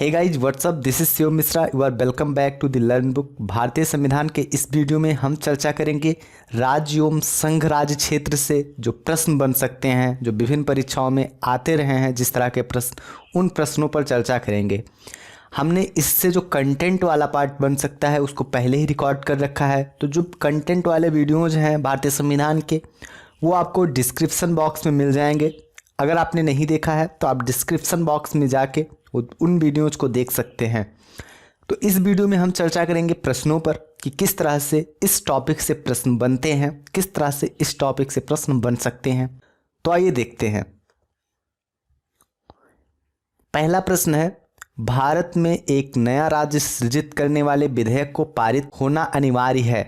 Hey guys what's up, this is Shiv Mishra. You are welcome back to the Learn Book. भारतीय संविधान के इस video में हम चर्चा करेंगे राज्य एवं संघ राज्य क्षेत्र से जो प्रश्न बन सकते हैं, जो विभिन्न परीक्षाओं में आते रहे हैं जिस तरह के प्रश्न, उन प्रश्नों पर चर्चा करेंगे। हमने इससे जो कंटेंट वाला पार्ट बन सकता है उसको पहले ही रिकॉर्ड कर रखा है, तो जो कंटेंट वाले वीडियोज़ हैं भारतीय संविधान के, वो आपको डिस्क्रिप्शन बॉक्स में मिल जाएंगे। अगर आपने नहीं देखा है तो आप डिस्क्रिप्शन बॉक्स में जाके उन वीडियोज़ को देख सकते हैं। तो इस वीडियो में हम चर्चा करेंगे प्रश्नों पर कि किस तरह से इस टॉपिक से प्रश्न बनते हैं, किस तरह से इस टॉपिक से प्रश्न बन सकते हैं। तो आइए देखते हैं। पहला प्रश्न है, भारत में एक नया राज्य सृजित करने वाले विधेयक को पारित होना अनिवार्य है।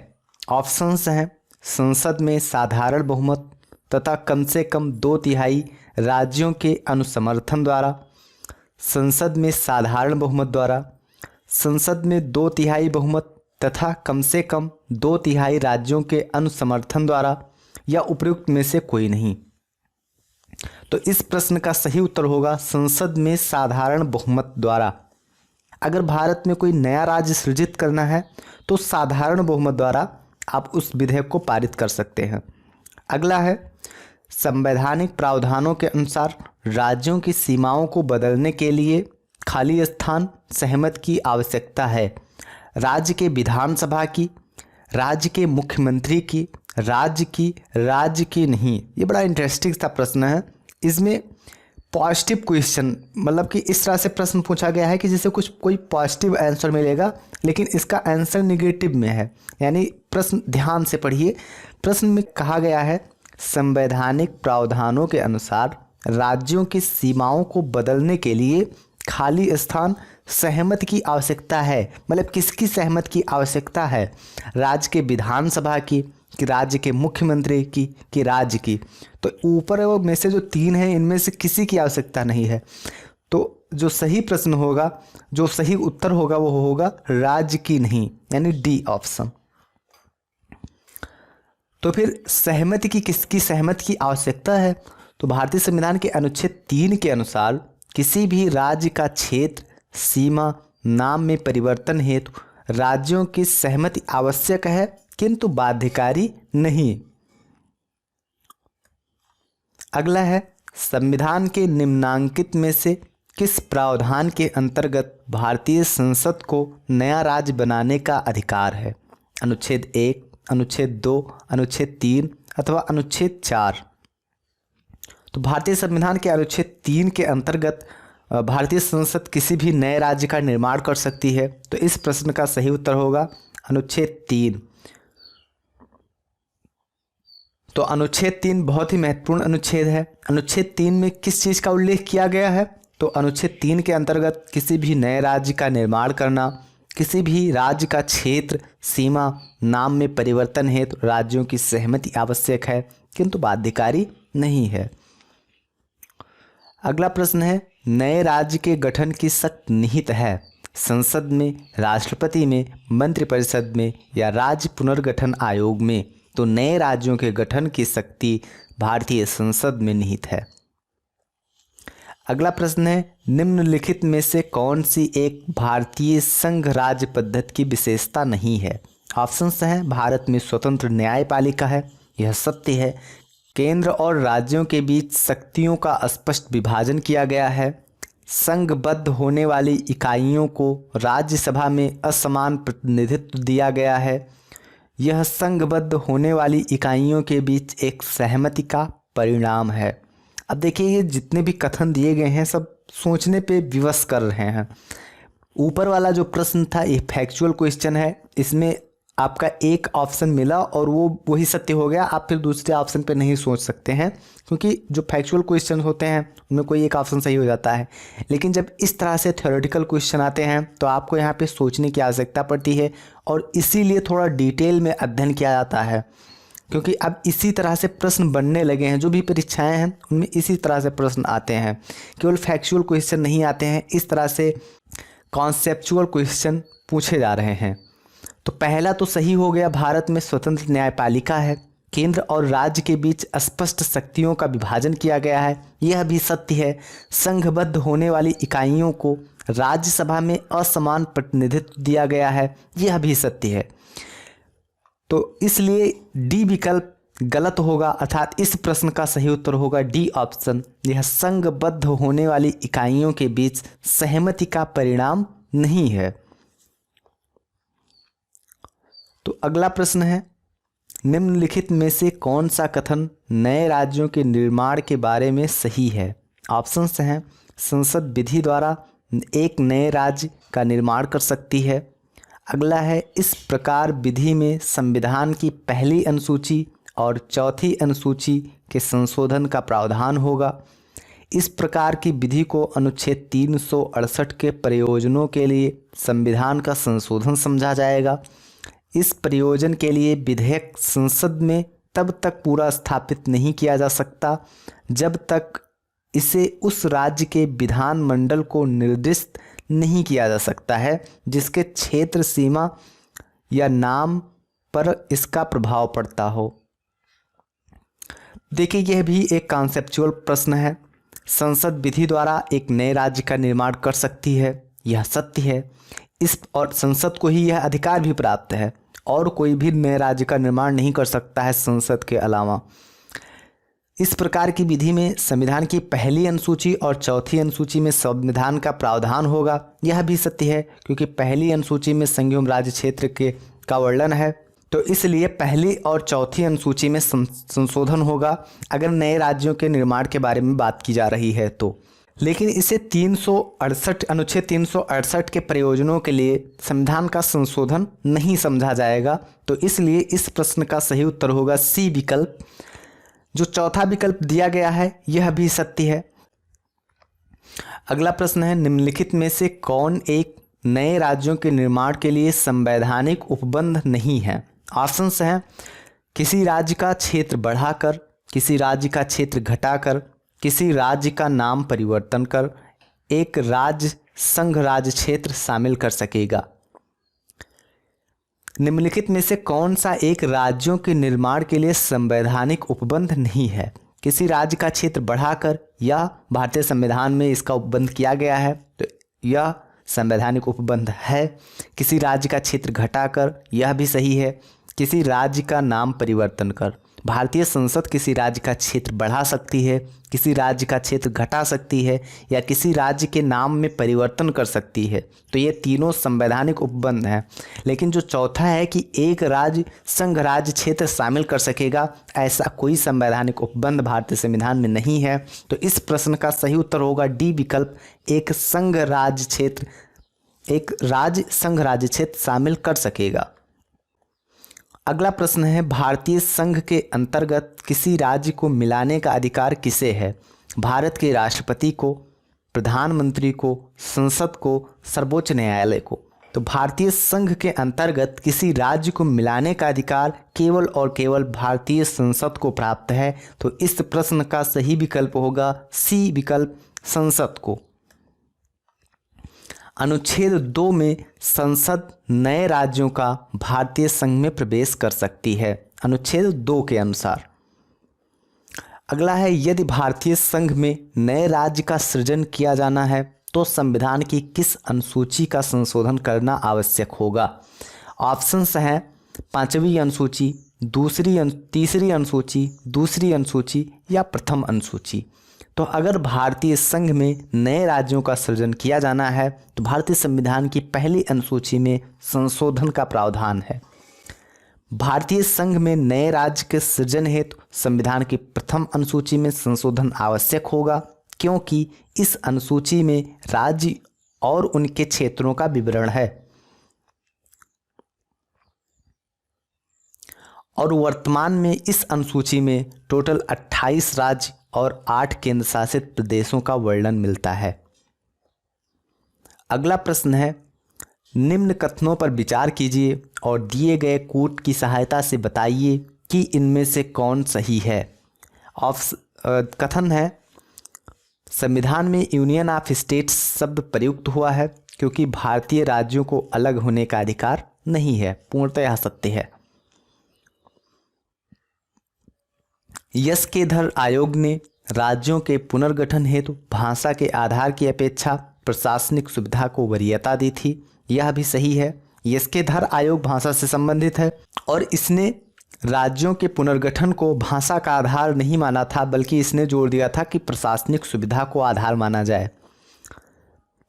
ऑप्शंस हैं संसद में साधारण बहुमत तथा कम से कम 2/3 राज्यों के अनुसमर्थन द्वारा, संसद में साधारण बहुमत द्वारा, संसद में 2/3 बहुमत तथा कम से कम 2/3 राज्यों के अनुसमर्थन द्वारा, या उपयुक्त में से कोई नहीं। तो इस प्रश्न का सही उत्तर होगा संसद में साधारण बहुमत द्वारा। अगर भारत में कोई नया राज्य सृजित करना है तो साधारण बहुमत द्वारा आप उस विधेयक को पारित कर सकते हैं। अगला है, संवैधानिक प्रावधानों के अनुसार राज्यों की सीमाओं को बदलने के लिए खाली स्थान सहमति की आवश्यकता है। राज्य के विधानसभा की, राज्य के मुख्यमंत्री की, राज्य की नहीं। ये बड़ा इंटरेस्टिंग सा प्रश्न है। इसमें पॉजिटिव क्वेश्चन, मतलब कि इस तरह से प्रश्न पूछा गया है कि जिससे कोई पॉजिटिव आंसर मिलेगा, लेकिन इसका आंसर निगेटिव में है। यानी प्रश्न ध्यान से पढ़िए। प्रश्न में कहा गया है संवैधानिक प्रावधानों के अनुसार राज्यों की सीमाओं को बदलने के लिए खाली स्थान सहमति की आवश्यकता है। मतलब किसकी सहमति की आवश्यकता है? राज्य के विधानसभा की, कि राज्य के मुख्यमंत्री की, कि राज्य की। तो ऊपर में से जो 3 हैं इनमें से किसी की आवश्यकता नहीं है। तो जो सही प्रश्न होगा, जो सही उत्तर होगा वो होगा राज्य की नहीं, यानी डी ऑप्शन। तो फिर सहमति की, किसकी सहमति की आवश्यकता है? तो भारतीय संविधान के अनुच्छेद 3 के अनुसार किसी भी राज्य का क्षेत्र, सीमा, नाम में परिवर्तन हेतु राज्यों की सहमति आवश्यक है किंतु बाध्यकारी नहीं। अगला है, संविधान के निम्नांकित में से किस प्रावधान के अंतर्गत भारतीय संसद को नया राज्य बनाने का अधिकार है? अनुच्छेद 1, अनुच्छेद 2, अनुच्छेद 3 अथवा अनुच्छेद 4। तो भारतीय संविधान के अनुच्छेद 3 के अंतर्गत भारतीय संसद किसी भी नए राज्य का निर्माण कर सकती है। तो इस प्रश्न का सही उत्तर होगा अनुच्छेद 3। तो अनुच्छेद 3 बहुत ही महत्वपूर्ण अनुच्छेद है। अनुच्छेद 3 में किस चीज़ का उल्लेख किया गया है? तो अनुच्छेद 3 के अंतर्गत किसी भी नए राज्य का निर्माण करना, किसी भी राज्य का क्षेत्र, सीमा, नाम में परिवर्तन हेतु राज्यों की सहमति आवश्यक है किंतु बाध्यकारी नहीं है। अगला प्रश्न है, नए राज्य के गठन की शक्ति निहित है संसद में, राष्ट्रपति में, मंत्रिपरिषद में या राज्य पुनर्गठन आयोग में? तो नए राज्यों के गठन की शक्ति भारतीय संसद में निहित है। अगला प्रश्न है, निम्नलिखित में से कौन सी एक भारतीय संघ राज्य पद्धति की विशेषता नहीं है? ऑप्शंस हैं भारत में स्वतंत्र न्यायपालिका है, यह सत्य है। केंद्र और राज्यों के बीच शक्तियों का स्पष्ट विभाजन किया गया है। संघबद्ध होने वाली इकाइयों को राज्यसभा में असमान प्रतिनिधित्व दिया गया है। यह संघबद्ध होने वाली इकाइयों के बीच एक सहमति का परिणाम है। अब देखिए, ये जितने भी कथन दिए गए हैं सब सोचने पे विवश कर रहे हैं। ऊपर वाला जो प्रश्न था ये फैक्चुअल क्वेश्चन है, इसमें आपका एक ऑप्शन मिला और वो वही सत्य हो गया। आप फिर दूसरे ऑप्शन पे नहीं सोच सकते हैं, क्योंकि जो फैक्चुअल क्वेश्चन होते हैं उनमें कोई एक ऑप्शन सही हो जाता है। लेकिन जब इस तरह से थ्योरेटिकल क्वेश्चन आते हैं तो आपको यहाँ पे सोचने की आवश्यकता पड़ती है, और इसीलिए थोड़ा डिटेल में अध्ययन किया जाता है। क्योंकि अब इसी तरह से प्रश्न बनने लगे हैं, जो भी परीक्षाएं हैं उनमें इसी तरह से प्रश्न आते हैं। केवल फैक्चुअल क्वेश्चन नहीं आते हैं, इस तरह से कॉन्सेप्चुअल क्वेश्चन पूछे जा रहे हैं। तो पहला तो सही हो गया, भारत में स्वतंत्र न्यायपालिका है, केंद्र और राज्य के बीच स्पष्ट शक्तियों का विभाजन किया गया है, यह भी सत्य है। संघबद्ध होने वाली इकाइयों को राज्यसभा में असमान प्रतिनिधित्व दिया गया है, यह भी सत्य है। तो इसलिए डी विकल्प गलत होगा, अर्थात इस प्रश्न का सही उत्तर होगा डी ऑप्शन। यह संघबद्ध होने वाली इकाइयों के बीच सहमति का परिणाम नहीं है। तो अगला प्रश्न है, निम्नलिखित में से कौन सा कथन नए राज्यों के निर्माण के बारे में सही है? ऑप्शंस हैं, संसद विधि द्वारा एक नए राज्य का निर्माण कर सकती है। अगला है, इस प्रकार विधि में संविधान की पहली अनुसूची और चौथी अनुसूची के संशोधन का प्रावधान होगा। इस प्रकार की विधि को अनुच्छेद 368 के प्रयोजनों के लिए संविधान का संशोधन समझा जाएगा। इस प्रयोजन के लिए विधेयक संसद में तब तक पूरा स्थापित नहीं किया जा सकता जब तक इसे उस राज्य के विधानमंडल को निर्दिष्ट नहीं किया जा सकता है जिसके क्षेत्र सीमा या नाम पर इसका प्रभाव पड़ता हो। देखिए, यह भी एक कॉन्सेप्चुअल प्रश्न है। संसद विधि द्वारा एक नए राज्य का निर्माण कर सकती है, यह सत्य है। इस और संसद को ही यह अधिकार भी प्राप्त है और कोई भी नए राज्य का निर्माण नहीं कर सकता है संसद के अलावा। इस प्रकार की विधि में संविधान की पहली अनुसूची और चौथी अनुसूची में संविधान का प्रावधान होगा, यह भी सत्य है क्योंकि पहली अनुसूची में संघीय राज्य क्षेत्र का वर्णन है, तो इसलिए पहली और चौथी अनुसूची में संशोधन होगा अगर नए राज्यों के निर्माण के बारे में बात की जा रही है तो। लेकिन इसे 368 अनुच्छेद 368 के प्रयोजनों के लिए संविधान का संशोधन नहीं समझा जाएगा, तो इसलिए इस प्रश्न का सही उत्तर होगा सी विकल्प। जो चौथा विकल्प दिया गया है यह भी सत्य है। अगला प्रश्न है, निम्नलिखित में से कौन एक नए राज्यों के निर्माण के लिए संवैधानिक उपबंध नहीं है? ऑप्शंस हैं, किसी राज्य का क्षेत्र बढ़ाकर, किसी राज्य का क्षेत्र घटाकर, किसी राज्य का नाम परिवर्तन कर, एक राज्य संघ राज्य क्षेत्र शामिल कर सकेगा। निम्नलिखित में से कौन सा एक राज्यों के निर्माण के लिए संवैधानिक उपबंध नहीं है? किसी राज्य का क्षेत्र बढ़ाकर, या भारतीय संविधान में इसका उपबंध किया गया है तो यह संवैधानिक उपबंध है। किसी राज्य का क्षेत्र घटाकर, यह भी सही है। किसी राज्य का नाम परिवर्तन कर, भारतीय संसद किसी राज्य का क्षेत्र बढ़ा सकती है, किसी राज्य का क्षेत्र घटा सकती है या किसी राज्य के नाम में परिवर्तन कर सकती है, तो ये तीनों संवैधानिक उपबंध हैं। लेकिन जो चौथा है कि एक राज्य संघ राज्य क्षेत्र शामिल कर सकेगा, ऐसा कोई संवैधानिक उपबंध भारतीय संविधान में नहीं है। तो इस प्रश्न का सही उत्तर होगा डी विकल्प, एक संघ राज्य क्षेत्र, एक राज्य संघ राज्य क्षेत्र शामिल कर सकेगा। अगला प्रश्न है, भारतीय संघ के अंतर्गत किसी राज्य को मिलाने का अधिकार किसे है? भारत के राष्ट्रपति को, प्रधानमंत्री को, संसद को, सर्वोच्च न्यायालय को। तो भारतीय संघ के अंतर्गत किसी राज्य को मिलाने का अधिकार केवल और केवल भारतीय संसद को प्राप्त है। तो इस प्रश्न का सही विकल्प होगा सी विकल्प, संसद को। अनुच्छेद 2 में संसद नए राज्यों का भारतीय संघ में प्रवेश कर सकती है, अनुच्छेद 2 के अनुसार। अगला है, यदि भारतीय संघ में नए राज्य का सृजन किया जाना है तो संविधान की किस अनुसूची का संशोधन करना आवश्यक होगा? ऑप्शंस हैं, 5वीं अनुसूची, तीसरी अनुसूची, दूसरी अनुसूची या प्रथम अनुसूची। तो अगर भारतीय संघ में नए राज्यों का सृजन किया जाना है तो भारतीय संविधान की पहली अनुसूची में संशोधन का प्रावधान है। भारतीय संघ में नए राज्य के सृजन हेतु संविधान की प्रथम अनुसूची में संशोधन आवश्यक होगा, क्योंकि इस अनुसूची में राज्य और उनके क्षेत्रों का विवरण है और वर्तमान में इस अनुसूची में टोटल 28 राज्य और 8 केंद्र शासित प्रदेशों का वर्णन मिलता है। अगला प्रश्न है, निम्न कथनों पर विचार कीजिए और दिए गए कूट की सहायता से बताइए कि इनमें से कौन सही है। कथन है, संविधान में यूनियन ऑफ स्टेट्स शब्द प्रयुक्त हुआ है क्योंकि भारतीय राज्यों को अलग होने का अधिकार नहीं है, पूर्णतः यह सत्य है। यस्केधर आयोग ने राज्यों के पुनर्गठन हेतु भाषा के आधार की अपेक्षा प्रशासनिक सुविधा को वरीयता दी थी। यह भी सही है। यस्केधर आयोग भाषा से संबंधित है और इसने राज्यों के पुनर्गठन को भाषा का आधार नहीं माना था, बल्कि इसने जोर दिया था कि प्रशासनिक सुविधा को आधार माना जाए।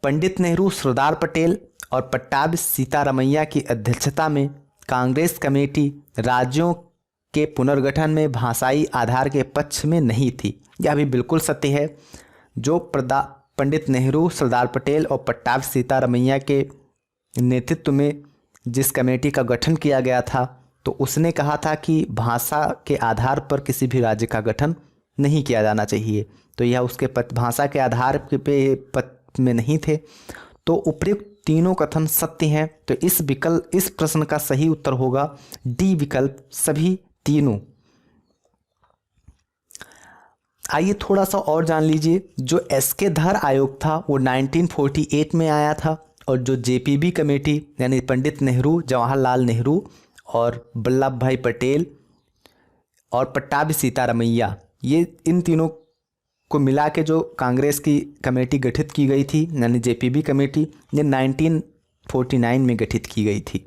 पंडित नेहरू, सरदार पटेल और पट्टाभी सीतारमैया की अध्यक्षता में कांग्रेस कमेटी राज्यों के पुनर्गठन में भाषाई आधार के पक्ष में नहीं थी। यह भी बिल्कुल सत्य है। जो पंडित नेहरू, सरदार पटेल और पट्टाभी सीतारमैया के नेतृत्व में जिस कमेटी का गठन किया गया था, तो उसने कहा था कि भाषा के आधार पर किसी भी राज्य का गठन नहीं किया जाना चाहिए। तो यह उसके भाषा के आधार पे पद में नहीं थे। तो उपयुक्त तीनों कथन सत्य हैं। तो इस प्रश्न का सही उत्तर होगा डी विकल्प, सभी तीनों। आइए थोड़ा सा और जान लीजिए। जो यस्केधर आयोग था वो 1948 में आया था और जो जेपीबी कमेटी यानी पंडित नेहरू, जवाहरलाल नेहरू और वल्लभ भाई पटेल और पट्टाभी सीतारमैया, ये इन तीनों को मिला के जो कांग्रेस की कमेटी गठित की गई थी यानी जेपीबी कमेटी, ये 1949 में गठित की गई थी।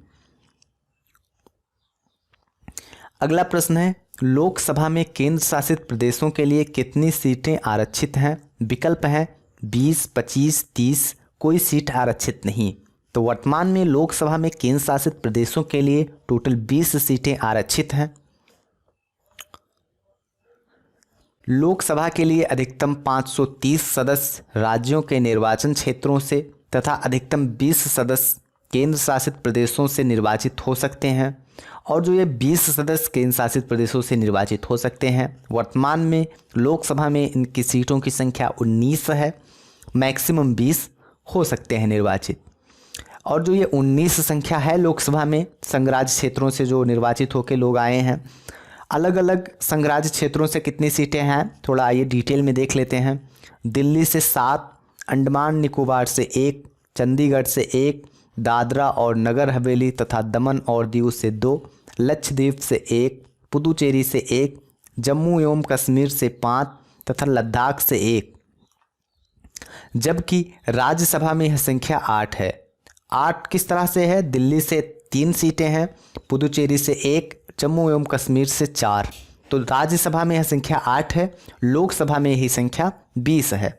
अगला प्रश्न है, लोकसभा में केंद्र शासित प्रदेशों के लिए कितनी सीटें आरक्षित हैं? विकल्प हैं 20, 25, 30, कोई सीट आरक्षित नहीं। तो वर्तमान में लोकसभा में केंद्र शासित प्रदेशों के लिए टोटल 20 सीटें आरक्षित हैं। लोकसभा के लिए अधिकतम 530 सदस्य राज्यों के निर्वाचन क्षेत्रों से तथा अधिकतम 20 सदस्य केंद्र शासित प्रदेशों से निर्वाचित हो सकते हैं। और जो ये 20 सदस्य केंद्र शासित प्रदेशों से निर्वाचित हो सकते हैं, वर्तमान में लोकसभा में इनकी सीटों की संख्या 19 है। मैक्सिमम 20 हो सकते हैं निर्वाचित। और जो ये 19 संख्या है लोकसभा में संघराज्य क्षेत्रों से जो निर्वाचित होकर लोग आए हैं, अलग अलग संघराज्य क्षेत्रों से कितनी सीटें हैं थोड़ा आइए डिटेल में देख लेते हैं। दिल्ली से 7, अंडमान निकोबार से 1, चंडीगढ़ से 1, दादरा और नगर हवेली तथा दमन और दीव से 2, लक्षद्वीप से 1, पुदुचेरी से 1, जम्मू एवं कश्मीर से 5 तथा लद्दाख से 1। जबकि राज्यसभा में यह संख्या 8 है। 8 किस तरह से है? दिल्ली से 3 सीटें हैं, पुदुचेरी से 1, जम्मू एवं कश्मीर से 4। तो राज्यसभा में यह संख्या 8 है, लोकसभा में यही संख्या 20 है।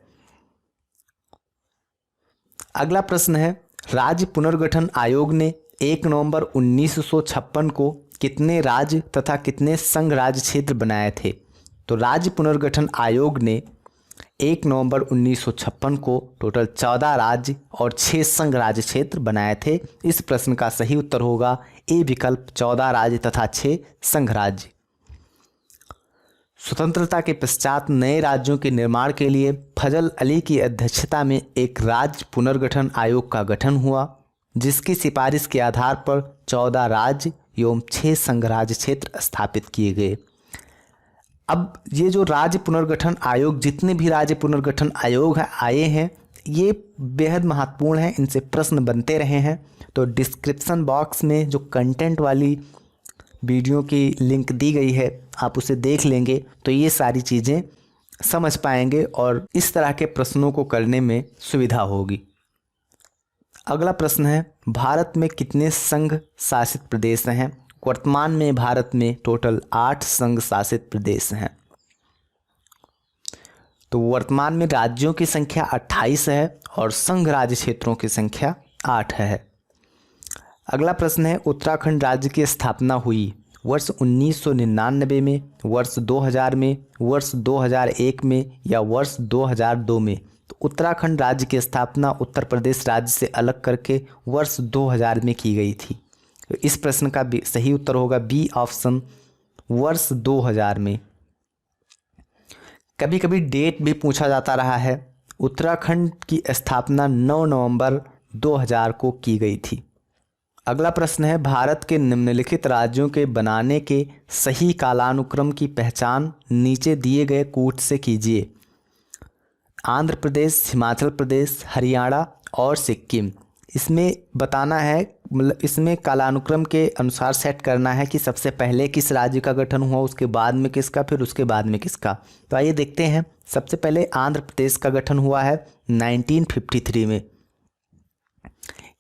अगला प्रश्न है, राज्य पुनर्गठन आयोग ने 1 नवंबर 1956 को कितने राज्य तथा कितने संघ राज्य क्षेत्र बनाए थे? तो राज्य पुनर्गठन आयोग ने 1 नवंबर 1956 को टोटल 14 राज्य और 6 संघ राज्य क्षेत्र बनाए थे। इस प्रश्न का सही उत्तर होगा ए विकल्प, 14 राज्य तथा 6 संघ राज्य। स्वतंत्रता के पश्चात नए राज्यों के निर्माण के लिए फजल अली की अध्यक्षता में एक राज्य पुनर्गठन आयोग का गठन हुआ, जिसकी सिफारिश के आधार पर 14 राज्य एवं 6 संघ राज्य क्षेत्र स्थापित किए गए। अब ये जो राज्य पुनर्गठन आयोग, जितने भी राज्य पुनर्गठन आयोग आए हैं, ये बेहद महत्वपूर्ण हैं, इनसे प्रश्न बनते रहे हैं। तो डिस्क्रिप्शन बॉक्स में जो कंटेंट वाली वीडियो की लिंक दी गई है, आप उसे देख लेंगे तो ये सारी चीज़ें समझ पाएंगे और इस तरह के प्रश्नों को करने में सुविधा होगी। अगला प्रश्न है, भारत में कितने संघ शासित प्रदेश हैं? वर्तमान में भारत में टोटल 8 संघ शासित प्रदेश हैं। तो वर्तमान में राज्यों की संख्या 28 है और संघ राज्य क्षेत्रों की संख्या 8 है। अगला प्रश्न है, उत्तराखंड राज्य की स्थापना हुई वर्ष 1999 में, वर्ष 2000 में, वर्ष 2001 में या वर्ष 2002 में? तो उत्तराखंड राज्य की स्थापना उत्तर प्रदेश राज्य से अलग करके वर्ष 2000 में की गई थी। तो इस प्रश्न का सही उत्तर होगा बी ऑप्शन, वर्ष 2000 में। कभी कभी डेट भी पूछा जाता रहा है। उत्तराखंड की स्थापना 9 नवंबर 2000 को की गई थी। अगला प्रश्न है, भारत के निम्नलिखित राज्यों के बनाने के सही कालानुक्रम की पहचान नीचे दिए गए कूट से कीजिए। आंध्र प्रदेश, हिमाचल प्रदेश, हरियाणा और सिक्किम। इसमें बताना है मतलब इसमें कालानुक्रम के अनुसार सेट करना है कि सबसे पहले किस राज्य का गठन हुआ, उसके बाद में किसका, फिर उसके बाद में किसका। तो आइए देखते हैं। सबसे पहले आंध्र प्रदेश का गठन हुआ है 1953 में,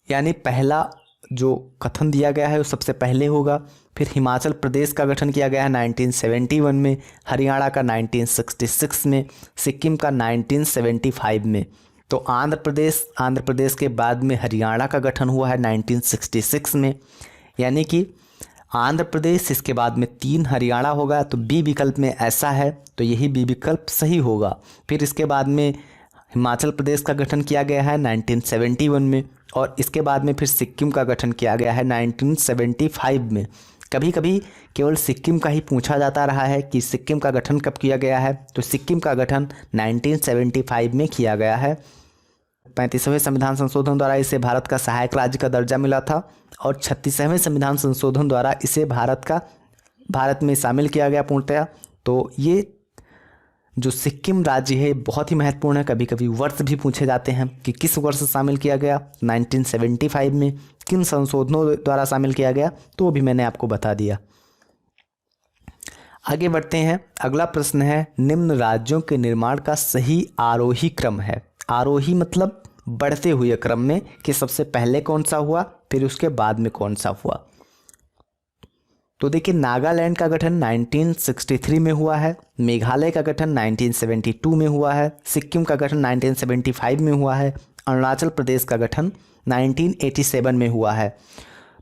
यानी पहला जो कथन दिया गया है वो सबसे पहले होगा। फिर हिमाचल प्रदेश का गठन किया गया है 1971 में, हरियाणा का 1966 में, सिक्किम का 1975 में। तो आंध्र प्रदेश के बाद में हरियाणा का गठन हुआ है 1966 में, यानी कि आंध्र प्रदेश, इसके बाद में 3 हरियाणा होगा। तो बी विकल्प में ऐसा है, तो यही बी विकल्प सही होगा। फिर इसके बाद में हिमाचल प्रदेश का गठन किया गया है 1971 में, और इसके बाद में फिर सिक्किम का गठन किया गया है 1975 में। कभी कभी केवल सिक्किम का ही पूछा जाता रहा है कि सिक्किम का गठन कब किया गया है, तो सिक्किम का गठन 1975 में किया गया है। 35वें संविधान संशोधन द्वारा इसे भारत का सहायक राज्य का दर्जा मिला था, और 36वें संविधान संशोधन द्वारा इसे भारत में शामिल किया गया पूर्णतया। तो ये जो सिक्किम राज्य है बहुत ही महत्वपूर्ण है। कभी कभी वर्ष भी पूछे जाते हैं कि किस वर्ष शामिल किया गया, 1975 में। किन संशोधनों द्वारा शामिल किया गया, तो वो भी मैंने आपको बता दिया। आगे बढ़ते हैं। अगला प्रश्न है, निम्न राज्यों के निर्माण का सही आरोही क्रम है। आरोही मतलब बढ़ते हुए क्रम में, कि सबसे पहले कौन सा हुआ, फिर उसके बाद में कौन सा हुआ। तो देखिए, नागालैंड का गठन 1963 में हुआ है, मेघालय का गठन 1972 में हुआ है, सिक्किम का गठन 1975 में हुआ है, अरुणाचल प्रदेश का गठन 1987 में हुआ है।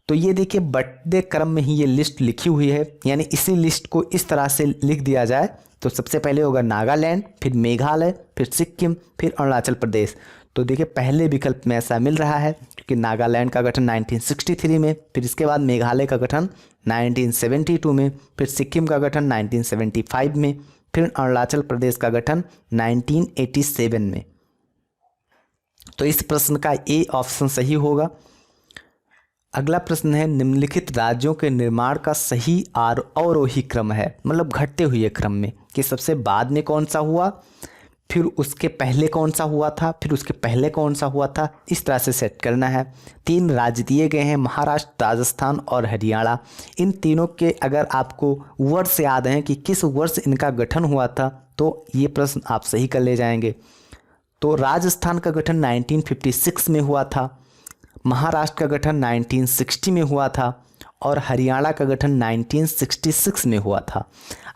तो ये देखिए, बढ़ते क्रम में ही ये लिस्ट लिखी हुई है, यानी इसी लिस्ट को इस तरह से लिख दिया जाए तो सबसे पहले होगा नागालैंड, फिर मेघालय, फिर सिक्किम, फिर अरुणाचल प्रदेश। तो देखिए, पहले विकल्प में ऐसा मिल रहा है कि नागालैंड का गठन 1963 में, फिर इसके बाद मेघालय का गठन 1972 में, फिर सिक्किम का गठन 1975 में, फिर अरुणाचल प्रदेश का गठन 1987 में। तो इस प्रश्न का ए ऑप्शन सही होगा। अगला प्रश्न है, निम्नलिखित राज्यों के निर्माण का सही अवरोही क्रम है, मतलब घटते हुए क्रम में, कि सबसे बाद में कौन सा हुआ, फिर उसके पहले कौन सा हुआ था, फिर उसके पहले कौन सा हुआ था, इस तरह से सेट करना है। 3 राज्य दिए गए हैं, महाराष्ट्र, राजस्थान और हरियाणा। इन तीनों के अगर आपको वर्ष याद हैं कि किस वर्ष इनका गठन हुआ था, तो ये प्रश्न आप सही कर ले जाएंगे। तो राजस्थान का गठन 1956 में हुआ था, महाराष्ट्र का गठन 1960 में हुआ था, और हरियाणा का गठन 1966 में हुआ था।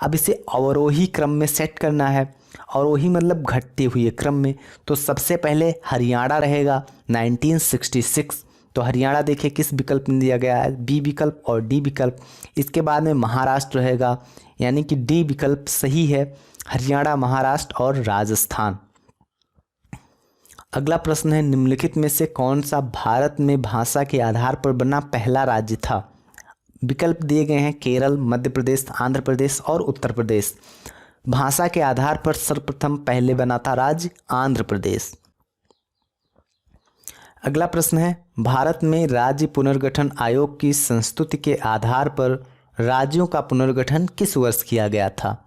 अब इसे अवरोही क्रम में सेट करना है, अवरोही मतलब घटते हुए क्रम में। तो सबसे पहले हरियाणा रहेगा 1966। तो हरियाणा देखिए किस विकल्प में दिया गया है, बी विकल्प और डी विकल्प। इसके बाद में महाराष्ट्र रहेगा, यानी कि डी विकल्प सही है, हरियाणा, महाराष्ट्र और राजस्थान। अगला प्रश्न है, निम्नलिखित में से कौन सा भारत में भाषा के आधार पर बना पहला राज्य था। विकल्प दिए गए हैं केरल, मध्य प्रदेश, आंध्र प्रदेश और उत्तर प्रदेश। भाषा के आधार पर सर्वप्रथम पहले बना था राज्य आंध्र प्रदेश। अगला प्रश्न है, भारत में राज्य पुनर्गठन आयोग की संस्तुति के आधार पर राज्यों का पुनर्गठन किस वर्ष किया गया था।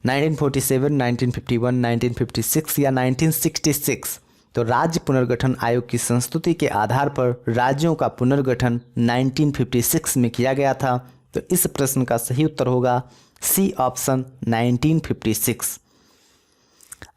1947, 1951, 1956 या 1966। तो राज्य पुनर्गठन आयोग की संस्तुति के आधार पर राज्यों का पुनर्गठन 1956 में किया गया था। तो इस प्रश्न का सही उत्तर होगा सी ऑप्शन 1956।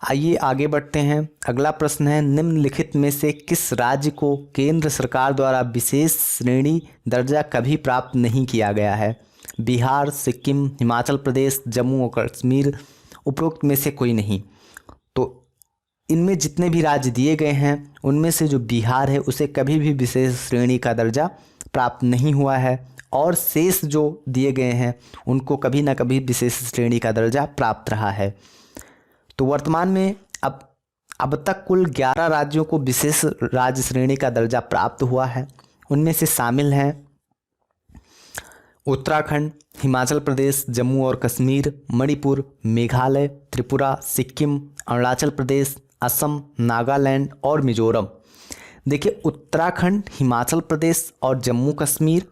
आइए आगे बढ़ते हैं। अगला प्रश्न है, निम्नलिखित में से किस राज्य को केंद्र सरकार द्वारा विशेष श्रेणी दर्जा कभी प्राप्त नहीं किया गया है। बिहार, सिक्किम, हिमाचल प्रदेश, जम्मू और कश्मीर, उपरोक्त में से कोई नहीं। तो इनमें जितने भी राज्य दिए गए हैं उनमें से जो बिहार है उसे कभी भी विशेष श्रेणी का दर्जा प्राप्त नहीं हुआ है, और शेष जो दिए गए हैं उनको कभी ना कभी विशेष श्रेणी का दर्जा प्राप्त रहा है। तो वर्तमान में अब तक कुल 11 राज्यों को विशेष राज्य श्रेणी का दर्जा प्राप्त हुआ है। उनमें से शामिल हैं उत्तराखंड, हिमाचल प्रदेश, जम्मू और कश्मीर, मणिपुर, मेघालय, त्रिपुरा, सिक्किम, अरुणाचल प्रदेश, असम, नागालैंड और मिजोरम। देखिए, उत्तराखंड, हिमाचल प्रदेश और जम्मू कश्मीर,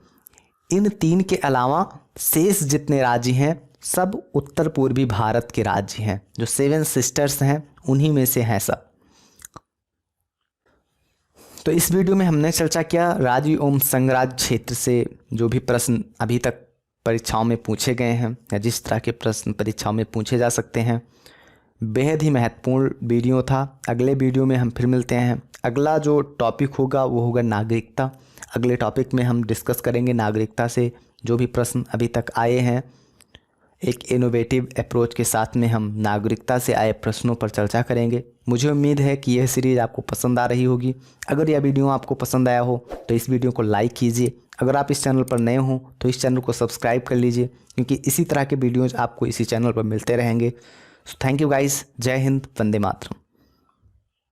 इन 3 के अलावा शेष जितने राज्य हैं सब उत्तर पूर्वी भारत के राज्य हैं। जो 7 सिस्टर्स हैं उन्हीं में से हैं सब। तो इस वीडियो में हमने चर्चा किया राज्य एवं संघराज्य क्षेत्र से जो भी प्रश्न अभी तक परीक्षाओं में पूछे गए हैं या जिस तरह के प्रश्न परीक्षाओं में पूछे जा सकते हैं। बेहद ही महत्वपूर्ण वीडियो था। अगले वीडियो में हम फिर मिलते हैं। अगला जो टॉपिक होगा वो होगा नागरिकता। अगले टॉपिक में हम डिस्कस करेंगे नागरिकता से जो भी प्रश्न अभी तक आए हैं। एक इनोवेटिव अप्रोच के साथ में हम नागरिकता से आए प्रश्नों पर चर्चा करेंगे। मुझे उम्मीद है कि यह सीरीज़ आपको पसंद आ रही होगी। अगर यह वीडियो आपको पसंद आया हो तो इस वीडियो को लाइक कीजिए। अगर आप इस चैनल पर नए हों तो इस चैनल को सब्सक्राइब कर लीजिए, क्योंकि इसी तरह के वीडियोज़ आपको इसी चैनल पर मिलते रहेंगे। So thank you guys. जय हिंद, वंदे मातरम।